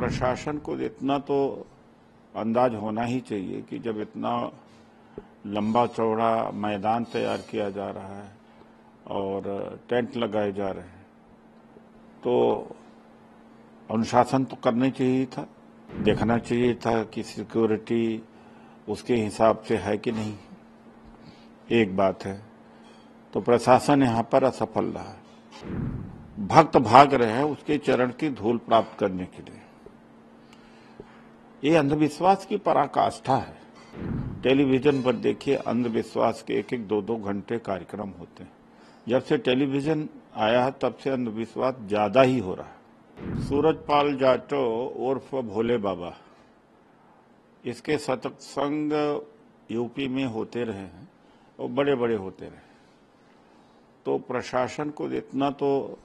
प्रशासन को इतना तो अंदाज होना ही चाहिए कि जब इतना लंबा चौड़ा मैदान तैयार किया जा रहा है और टेंट लगाए जा रहे हैं तो अनुशासन तो करना चाहिए था, देखना चाहिए था कि सिक्योरिटी उसके हिसाब से है कि नहीं। एक बात है तो प्रशासन यहाँ पर असफल रहा है। भक्त भाग रहे हैं उसके चरण की धूल प्राप्त करने के लिए। ये अंधविश्वास की पराकाष्ठा है। टेलीविजन पर देखिए अंधविश्वास के एक एक दो दो घंटे कार्यक्रम होते हैं। जब से टेलीविजन आया है तब से अंधविश्वास ज्यादा ही हो रहा है। सूरजपाल जाटो उर्फ भोले बाबा, इसके सत्संग यूपी में होते रहे हैं और बड़े बड़े होते रहे, तो प्रशासन को इतना तो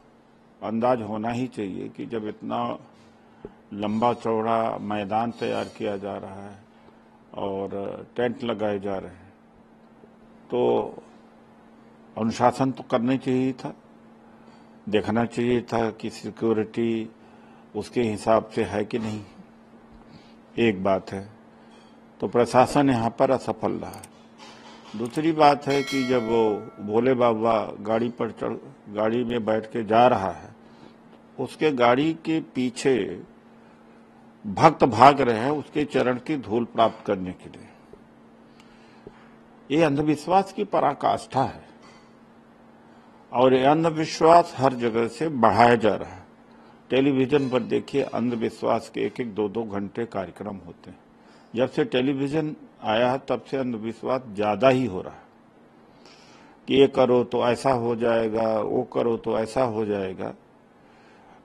अंदाज होना ही चाहिए कि जब इतना लंबा चौड़ा मैदान तैयार किया जा रहा है और टेंट लगाए जा रहे हैं तो अनुशासन तो करना चाहिए था, देखना चाहिए था कि सिक्योरिटी उसके हिसाब से है कि नहीं। एक बात है तो प्रशासन यहाँ पर असफल रहा है। दूसरी बात है कि जब वो भोले बाबा गाड़ी में बैठ के जा रहा है, उसके गाड़ी के पीछे भक्त भाग रहे हैं उसके चरण की धूल प्राप्त करने के लिए। ये अंधविश्वास की पराकाष्ठा है और ये अंधविश्वास हर जगह से बढ़ाया जा रहा है। टेलीविजन पर देखिए अंधविश्वास के एक एक दो दो घंटे कार्यक्रम होते हैं। जब से टेलीविजन आया है तब से अंधविश्वास ज्यादा ही हो रहा है कि ये करो तो ऐसा हो जाएगा, वो करो तो ऐसा हो जाएगा।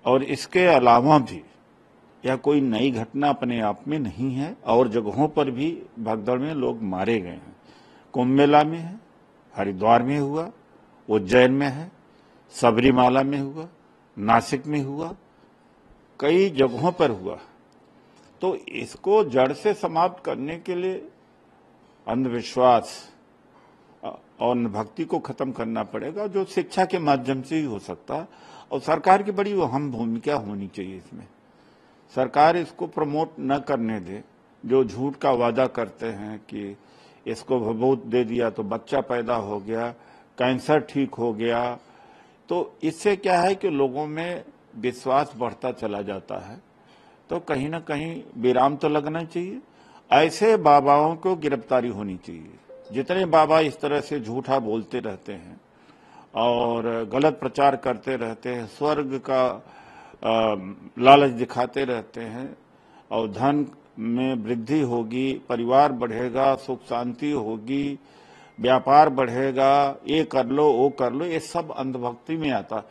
और इसके अलावा भी यह कोई नई घटना अपने आप में नहीं है और जगहों पर भी भगदड़ में लोग मारे गए हैं। कुंभ मेला में है, हरिद्वार में हुआ, उज्जैन में है, सबरीमाला में हुआ, नासिक में हुआ, कई जगहों पर हुआ। तो इसको जड़ से समाप्त करने के लिए अंधविश्वास और भक्ति को खत्म करना पड़ेगा, जो शिक्षा के माध्यम से ही हो सकता है। और सरकार की बड़ी अहम भूमिका होनी चाहिए इसमें। सरकार इसको प्रमोट न करने दे। जो झूठ का वादा करते हैं कि इसको भभूत दे दिया तो बच्चा पैदा हो गया, कैंसर ठीक हो गया, तो इससे क्या है कि लोगों में विश्वास बढ़ता चला जाता है। तो कहीं ना कहीं विराम तो लगना चाहिए। ऐसे बाबाओं को गिरफ्तारी होनी चाहिए। जितने बाबा इस तरह से झूठा बोलते रहते हैं और गलत प्रचार करते रहते हैं, स्वर्ग का लालच दिखाते रहते हैं और धन में वृद्धि होगी, परिवार बढ़ेगा, सुख शांति होगी, व्यापार बढ़ेगा, ये कर लो वो कर लो, ये सब अंधभक्ति में आता।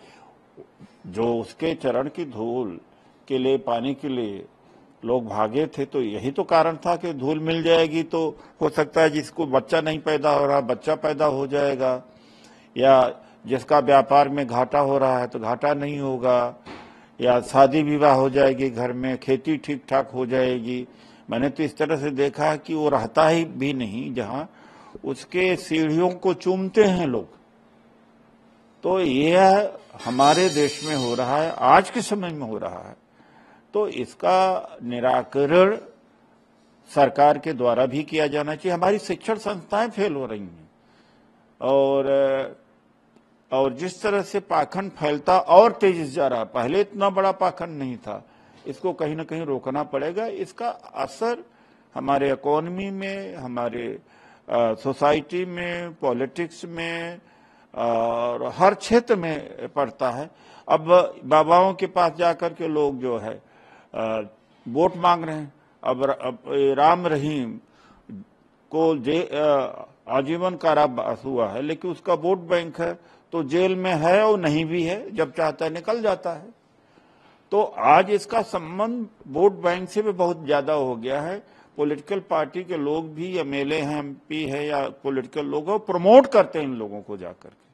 जो उसके चरण की धूल के लिए पाने के लिए लोग भागे थे तो यही तो कारण था कि धूल मिल जाएगी तो हो सकता है जिसको बच्चा नहीं पैदा हो रहा बच्चा पैदा हो जाएगा, या जिसका व्यापार में घाटा हो रहा है तो घाटा नहीं होगा, या शादी विवाह हो जाएगी, घर में खेती ठीक ठाक हो जाएगी। मैंने तो इस तरह से देखा है कि वो रहता ही भी नहीं जहां उसके सीढ़ियों को चूमते हैं लोग। तो यह हमारे देश में हो रहा है, आज के समय में हो रहा है। तो इसका निराकरण सरकार के द्वारा भी किया जाना चाहिए। हमारी शिक्षण संस्थाएं फेल हो रही हैं और जिस तरह से पाखंड फैलता और तेजी से जा रहा, पहले इतना बड़ा पाखंड नहीं था, इसको कहीं ना कहीं रोकना पड़ेगा। इसका असर हमारे इकोनॉमी में, हमारे सोसाइटी में, पॉलिटिक्स में और हर क्षेत्र में पड़ता है। अब बाबाओं के पास जाकर के लोग जो है वोट मांग रहे हैं। अब राम रहीम को आजीवन कारावास हुआ है, लेकिन उसका वोट बैंक है तो जेल में है और नहीं भी है, जब चाहता है निकल जाता है। तो आज इसका संबंध वोट बैंक से भी बहुत ज्यादा हो गया है। पॉलिटिकल पार्टी के लोग भी, एमएलए हैं, एमपी है या पॉलिटिकल लोग प्रमोट करते हैं इन लोगों को जाकर के।